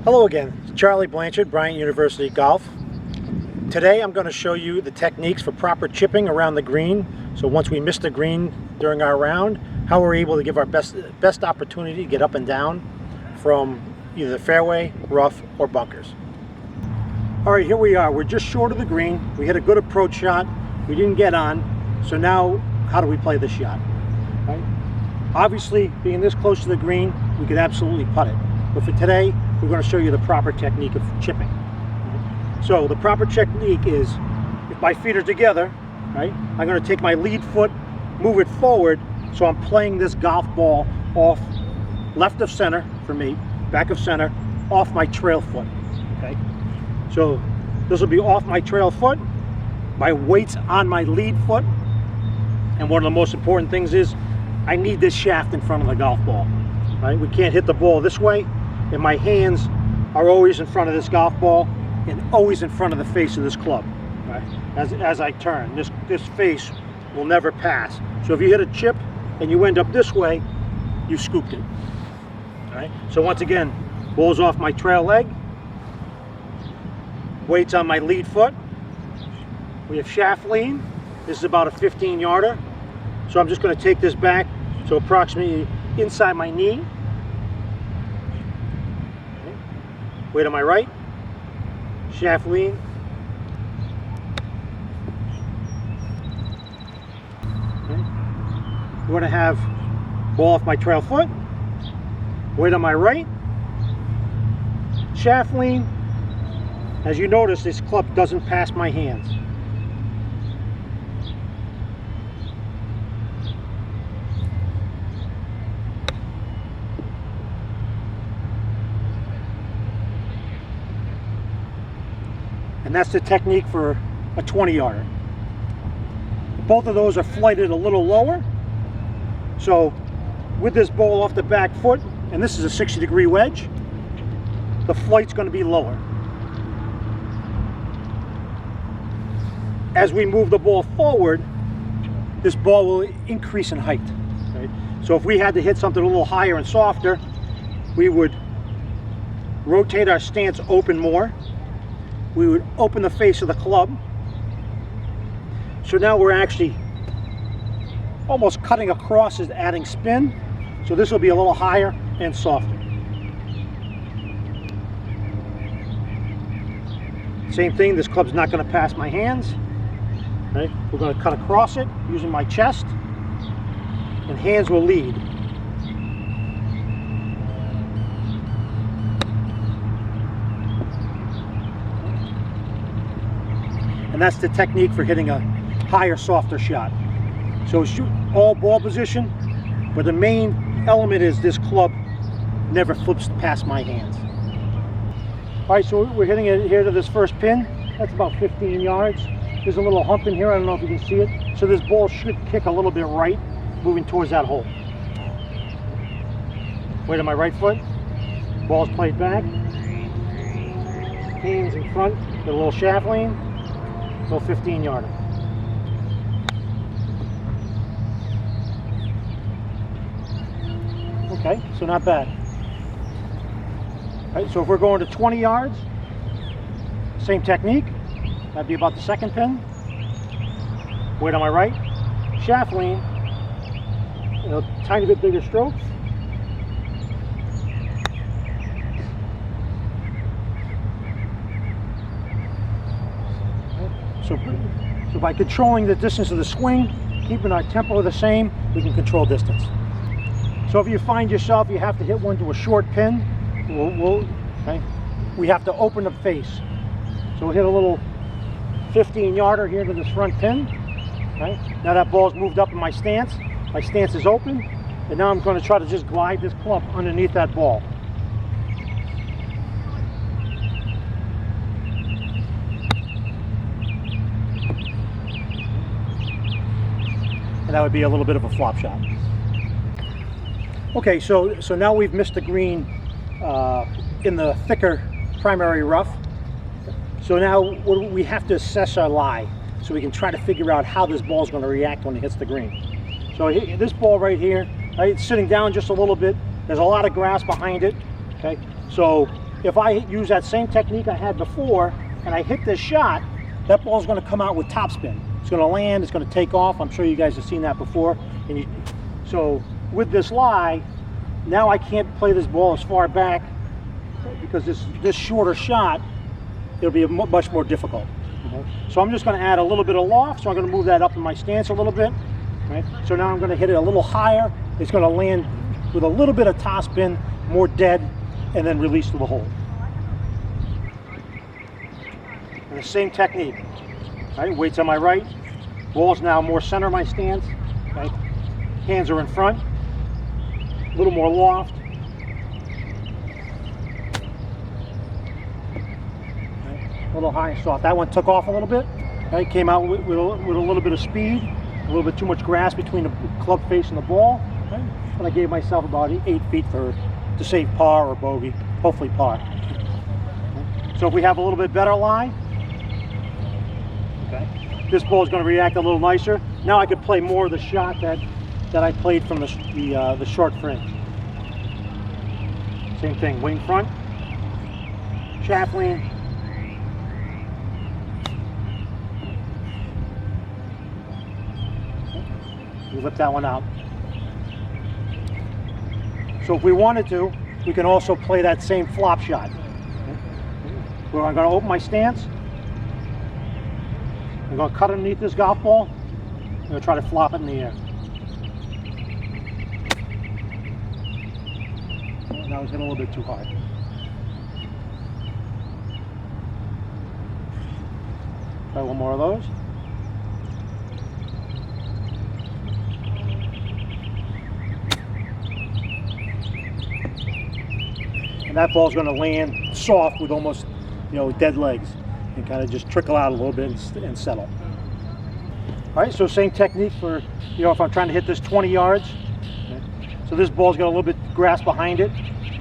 Hello again, it's Charlie Blanchard, Bryant University Golf. Today I'm going to show you the techniques for proper chipping around the green. So once we miss the green during our round, how we're able to give our best opportunity to get up and down from either the fairway, rough, or bunkers. Alright, here we are. We're just short of the green. We hit a good approach shot. We didn't get on. So now, how do we play this shot? Right? Obviously, being this close to the green, we could absolutely putt it. But for today, we're going to show you the proper technique of chipping. So the proper technique is, if my feet are together, right, I'm going to take my lead foot, move it forward, so I'm playing this golf ball off left of center for me, back of center, off my trail foot. Okay, so this will be off my trail foot, my weight's on my lead foot, and one of the most important things is I need this shaft in front of the golf ball. Right, we can't hit the ball this way, and my hands are always in front of this golf ball and always in front of the face of this club. Right? As I turn, this face will never pass. So if you hit a chip and you end up this way, you scooped it. All right? So once again, ball's off my trail leg, weight's on my lead foot. We have shaft lean. This is about a 15-yarder. So I'm just going to take this back, so approximately inside my knee. Okay. Weight on my right, shaft lean. Okay. We're going to have ball off my trail foot, weight on my right, shaft lean. As you notice, this club doesn't pass my hands. And that's the technique for a 20-yarder. Both of those are flighted a little lower. So with this ball off the back foot, and this is a 60-degree wedge, the flight's going to be lower. As we move the ball forward, this ball will increase in height. Right? So if we had to hit something a little higher and softer, we would rotate our stance open more. We would open the face of the club. So now we're actually almost cutting across as adding spin. So this will be a little higher and softer. Same thing, this club's not going to pass my hands. Right? We're going to cut across it using my chest, and hands will lead. And that's the technique for hitting a higher, softer shot. So shoot all ball position, but the main element is this club never flips past my hands. All right, so we're hitting it here to this first pin. That's about 15 yards. There's a little hump in here, I don't know if you can see it. So this ball should kick a little bit right, moving towards that hole. Weight on my right foot, ball's played back. Hands in front, get a little shaft lean. So 15-yarder. Okay, so not bad. All right, so if we're going to 20 yards, same technique. That'd be about the second pin. Weight on my right, shaft lean, a tiny bit bigger stroke. So by controlling the distance of the swing, keeping our tempo the same, we can control distance. So if you find yourself, you have to hit one to a short pin, okay, we have to open the face. So we'll hit a little 15-yarder here to this front pin. Okay. Now that ball's moved up in my stance. My stance is open, and now I'm going to try to just glide this club underneath that ball. And that would be a little bit of a flop shot. Okay, so now we've missed the green in the thicker primary rough. So now we have to assess our lie so we can try to figure out how this ball is going to react when it hits the green. So this ball right here, right, it's sitting down just a little bit. There's a lot of grass behind it. Okay, so if I use that same technique I had before and I hit this shot, that ball's going to come out with topspin. It's going to land, it's going to take off. I'm sure you guys have seen that before. So with this lie, now I can't play this ball as far back because this shorter shot, it'll be much more difficult. Okay? So I'm just going to add a little bit of loft, so I'm going to move that up in my stance a little bit. Right? So now I'm going to hit it a little higher. It's going to land with a little bit of topspin, more dead, and then release to the hole. And the same technique. Right? Weights on my right, ball's now more center of my stance. Right? Hands are in front, a little more loft. Right? A little high and soft. That one took off a little bit. Right? Came out with a little bit of speed, a little bit too much grass between the club face and the ball. Right? But I gave myself about 8 feet to save par or bogey, hopefully par. Right? So if we have a little bit better lie, okay, this ball is going to react a little nicer. Now I could play more of the shot that I played from the short fringe. Same thing, wing front, shaft lean. We lift that one out. So if we wanted to, we can also play that same flop shot. Where I'm going to open my stance. I'm going to cut underneath this golf ball. I'm going to try to flop it in the air. That was hitting a little bit too hard. Try one more of those. And that ball's going to land soft with almost, dead legs, and kind of just trickle out a little bit and settle. All right, so same technique for, if I'm trying to hit this 20 yards. Okay. So this ball's got a little bit of grass behind it.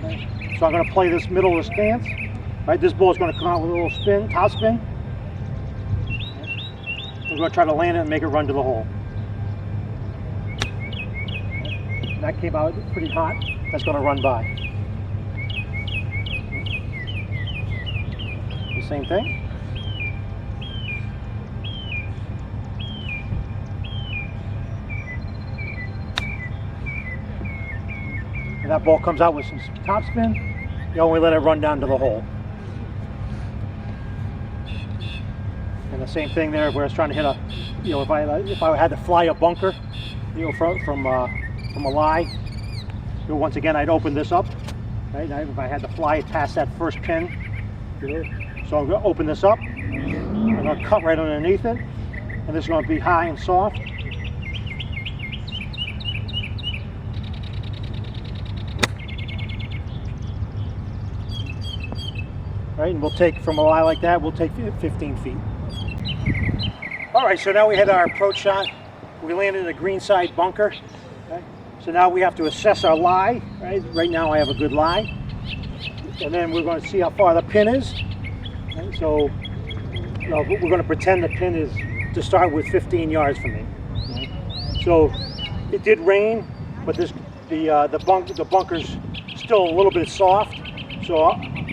Okay. So I'm going to play this middle of the stance. All right, this ball's going to come out with a little spin, top spin. Okay. I'm going to try to land it and make it run to the hole. Okay. That came out pretty hot. That's going to run by. The same thing. And that ball comes out with some top spin. You only let it run down to the hole. And the same thing there, where I was trying to hit a, if I had to fly a bunker, from a lie. Once again, I'd open this up. Right? If I had to fly it past that first pin, so I'm going to open this up. I'm going to cut right underneath it, and this is going to be high and soft. Right, and we'll take, from a lie like that, we'll take 15 feet. All right, so now we had our approach shot. We landed in a green side bunker. Okay? So now we have to assess our lie. Right now I have a good lie. And then we're going to see how far the pin is. Okay? So we're going to pretend the pin is, to start with, 15 yards from me. Okay? So it did rain, but the bunker's still a little bit soft. So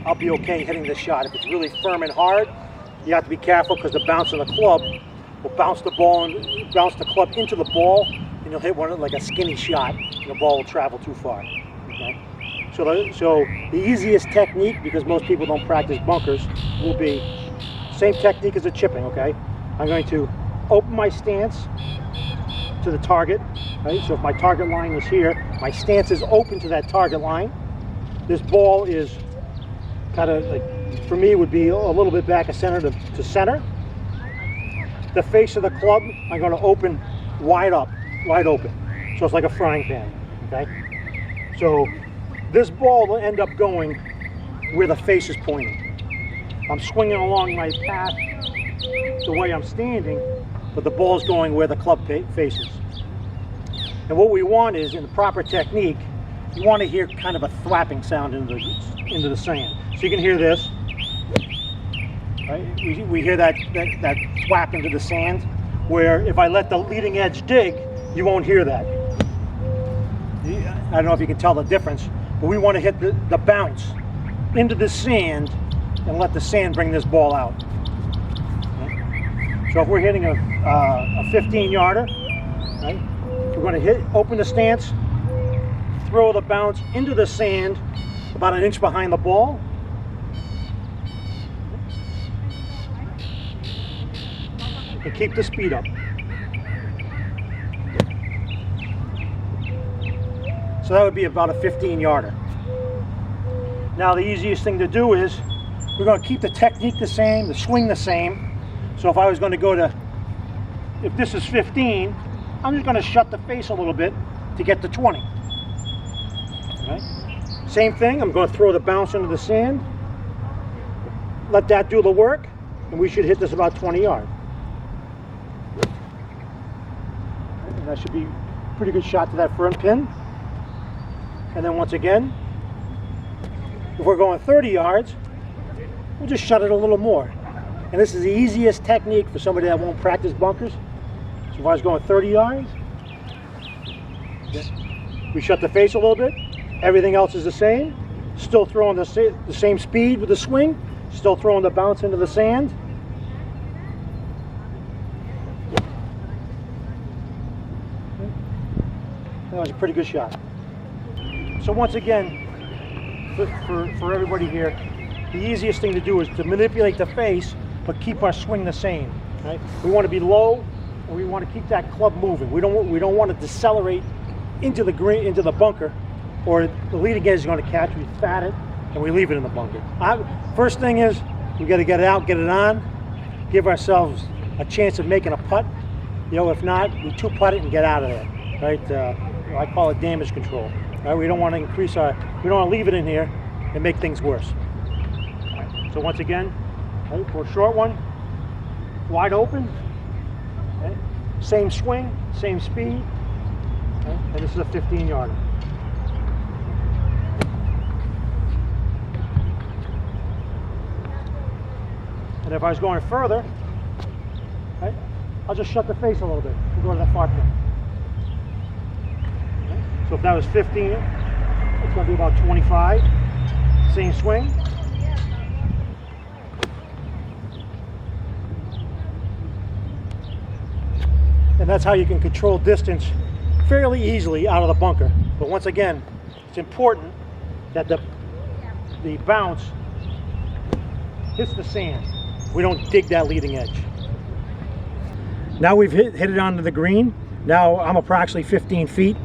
I'll be okay hitting this shot. If it's really firm and hard, you have to be careful, because the bounce of the club will bounce the ball and bounce the club into the ball, and you'll hit one like a skinny shot, and the ball will travel too far. Okay? So the easiest technique, because most people don't practice bunkers, will be same technique as a chipping. Okay, I'm going to open my stance to the target. Right, so if my target line was here, my stance is open to that target line. This ball is kind of like, for me, would be a little bit back of center to center. The face of the club, I'm going to open wide open. So it's like a frying pan, okay? So this ball will end up going where the face is pointing. I'm swinging along my path the way I'm standing, but the ball is going where the club faces. And what we want is, in the proper technique, you want to hear kind of a thwapping sound into the sand. So you can hear this. Right? We hear that thwap into the sand, where if I let the leading edge dig, you won't hear that. I don't know if you can tell the difference, but we want to hit the bounce into the sand and let the sand bring this ball out. Okay? So if we're hitting a 15-yarder, right, we're going to open the stance, throw the bounce into the sand about an inch behind the ball. And keep the speed up. So that would be about a 15-yarder. Now the easiest thing to do is we're going to keep the technique the same, the swing the same. So if I was going to go to, if this is 15, I'm just going to shut the face a little bit to get to 20. Okay? Same thing, I'm going to throw the bounce into the sand, let that do the work, and we should hit this about 20 yards. And that should be a pretty good shot to that front pin. And then once again, if we're going 30 yards, we'll just shut it a little more. And this is the easiest technique for somebody that won't practice bunkers. So if I was going 30 yards, we shut the face a little bit. Everything else is the same. Still throwing the same speed with the swing. Still throwing the bounce into the sand. That was a pretty good shot. So once again, for everybody here, the easiest thing to do is to manipulate the face, but keep our swing the same. Right? We want to be low, and we want to keep that club moving. We don't want to decelerate into the green, into the bunker, or the leading edge is going to catch. We fat it, and we leave it in the bunker. First thing is we got to get it out, get it on, give ourselves a chance of making a putt. You know, if not, we two putt it and get out of there. Right? I call it damage control. Right? We don't want to increase our, we don't want to leave it in here and make things worse. Right. So once again, right, for a short one, wide open, okay. Same swing, same speed, okay. And this is a 15-yarder. And if I was going further, right, I'll just shut the face a little bit and go to that far pin. So if that was 15, it's going to be about 25. Same swing. And that's how you can control distance fairly easily out of the bunker. But once again, it's important that the bounce hits the sand. We don't dig that leading edge. Now we've hit it onto the green. Now I'm approximately 15 feet.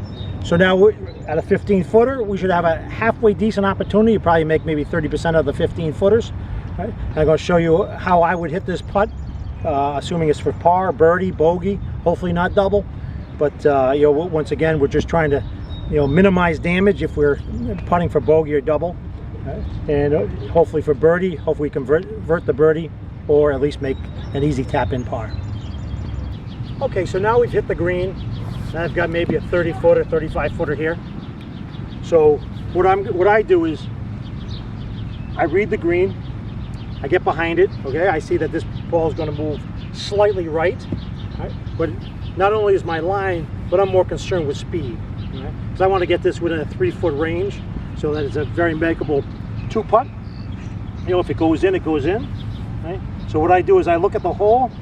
So now at a 15-footer, we should have a halfway decent opportunity. You probably make maybe 30% of the 15-footers. Right? I'm going to show you how I would hit this putt, assuming it's for par, birdie, bogey, hopefully not double. But you know, once again, we're just trying to, you know, minimize damage if we're putting for bogey or double. Right? And hopefully for birdie, hopefully we convert the birdie, or at least make an easy tap-in par. Okay, so now we've hit the green. And I've got maybe a 30-footer, 35-footer here. So what I do is I read the green, I get behind it, okay? I see that this ball is going to move slightly right, but not only is my line, but I'm more concerned with speed, because I want to get this within a 3-foot range so that it's a very makeable 2-putt. You know, if it goes in, it goes in, right? So what I do is I look at the hole,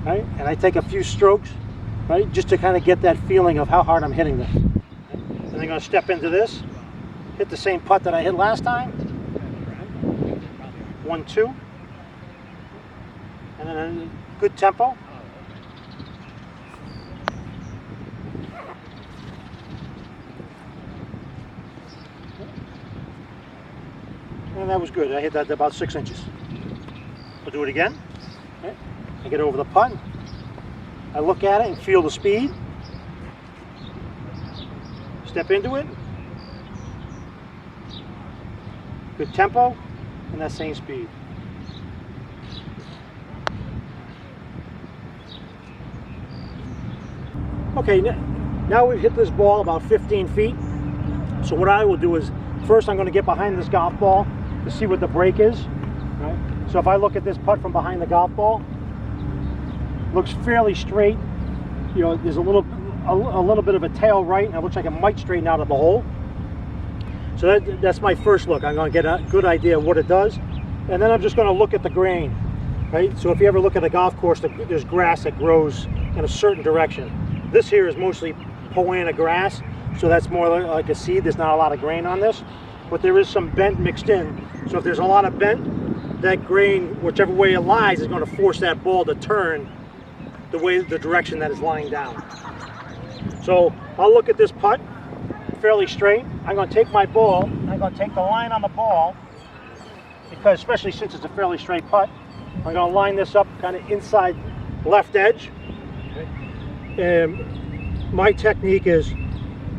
right, and I take a few strokes, right, just to kind of get that feeling of how hard I'm hitting this. And I'm going to step into this, hit the same putt that I hit last time. 1, 2. And then a good tempo. And that was good. I hit that about 6 inches. I'll do it again. Okay. I get over the putt. I look at it and feel the speed. Step into it. Good tempo and that same speed. Okay, now we've hit this ball about 15 feet. So what I will do is, first I'm going to get behind this golf ball to see what the break is. Right? So if I look at this putt from behind the golf ball, looks fairly straight. You know, there's a little bit of a tail right, and it looks like it might straighten out of the hole. So that's my first look. I'm going to get a good idea of what it does, and then I'm just going to look at the grain, right? So if you ever look at a golf course, there's grass that grows in a certain direction. This here is mostly poana grass, so that's more like a seed. There's not a lot of grain on this, but there is some bent mixed in. So if there's a lot of bent, that grain, whichever way it lies, is going to force that ball to turn the direction that it's lying down. So I'll look at this putt, fairly straight. I'm going to take my ball, I'm going to take the line on the ball, because especially since it's a fairly straight putt, I'm going to line this up kind of inside left edge. And my technique is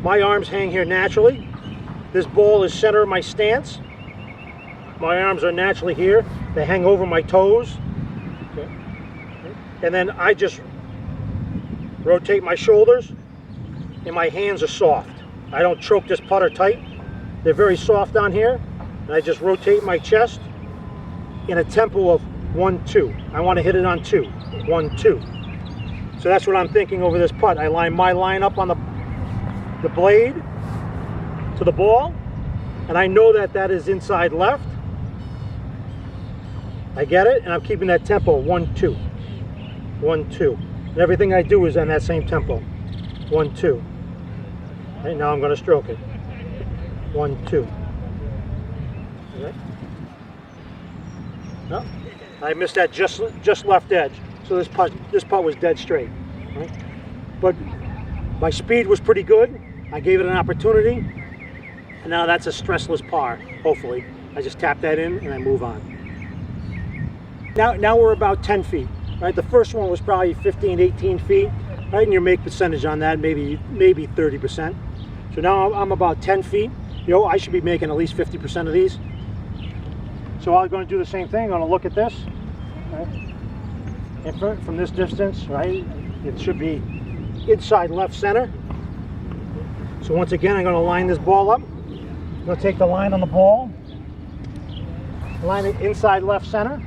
my arms hang here naturally. This ball is center of my stance. My arms are naturally here. They hang over my toes. Okay. And then I just rotate my shoulders, and my hands are soft. I don't choke this putter tight. They're very soft on here. And I just rotate my chest in a tempo of 1-2. I want to hit it on 2. 1-2. So that's what I'm thinking over this putt. I line my line up on the blade to the ball, and I know that that is inside left. I get it, and I'm keeping that tempo 1-2. 1-2. And everything I do is on that same tempo. 1-2. Okay, now I'm going to stroke it. 1-2. Okay. No, I missed that just left edge. So this putt was dead straight. Right? But my speed was pretty good. I gave it an opportunity, and now that's a stressless par. Hopefully, I just tap that in and I move on. Now we're about 10 feet. Right, the first one was probably 15, 18 feet. Right, and your make percentage on that maybe 30%. So now I'm about 10 feet. You know, I should be making at least 50% of these. So I'm going to do the same thing. I'm going to look at this. Right? And from this distance, right, it should be inside left center. So once again, I'm going to line this ball up. I'm going to take the line on the ball, line it inside left center.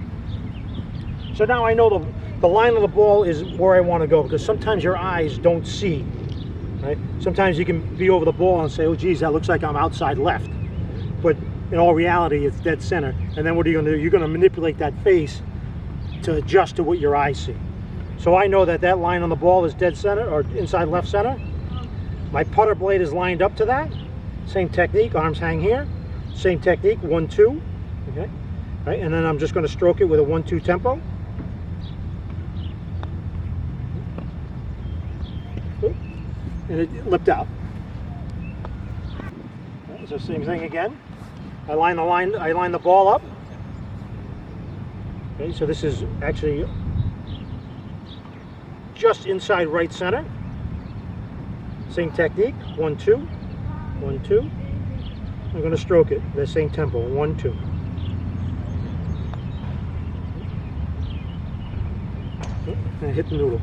So now I know the line of the ball is where I want to go, because sometimes your eyes don't see. Right? Sometimes you can be over the ball and say, oh geez, that looks like I'm outside left. But in all reality, it's dead center. And then what are you going to do? You're going to manipulate that face to adjust to what your eyes see. So I know that that line on the ball is dead center, or inside left center. My putter blade is lined up to that. Same technique, arms hang here. Same technique, 1-2. Okay. Right? And then I'm just going to stroke it with a 1-2 tempo. And it lipped out. Right, so same thing again. I line the ball up. Okay, so this is actually just inside right center. Same technique, 1-2, 1-2. I'm going to stroke it the same tempo, 1-2. And hit the noodle.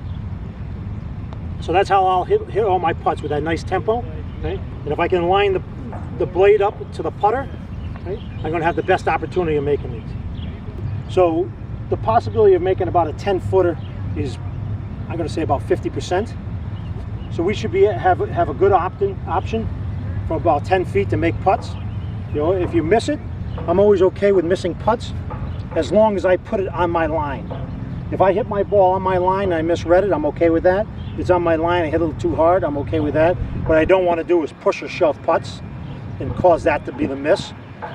So that's how I'll hit all my putts, with that nice tempo. Right? And if I can line the blade up to the putter, right, I'm going to have the best opportunity of making these. So the possibility of making about a 10-footer is, I'm going to say, about 50%. So we should have a good option for about 10 feet to make putts. You know, if you miss it, I'm always okay with missing putts, as long as I put it on my line. If I hit my ball on my line and I misread it, I'm okay with that. If it's on my line, I hit it a little too hard, I'm okay with that. What I don't want to do is push or shove putts and cause that to be the miss.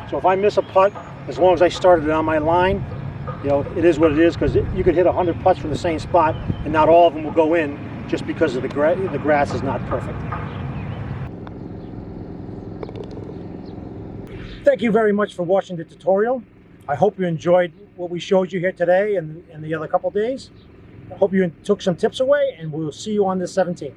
So if I miss a putt, as long as I started it on my line, you know, it is what it is, because you could hit 100 putts from the same spot and not all of them will go in, just because of the grass is not perfect. Thank you very much for watching the tutorial. I hope you enjoyed what we showed you here today and the other couple days. I hope you took some tips away, and we'll see you on the 17th.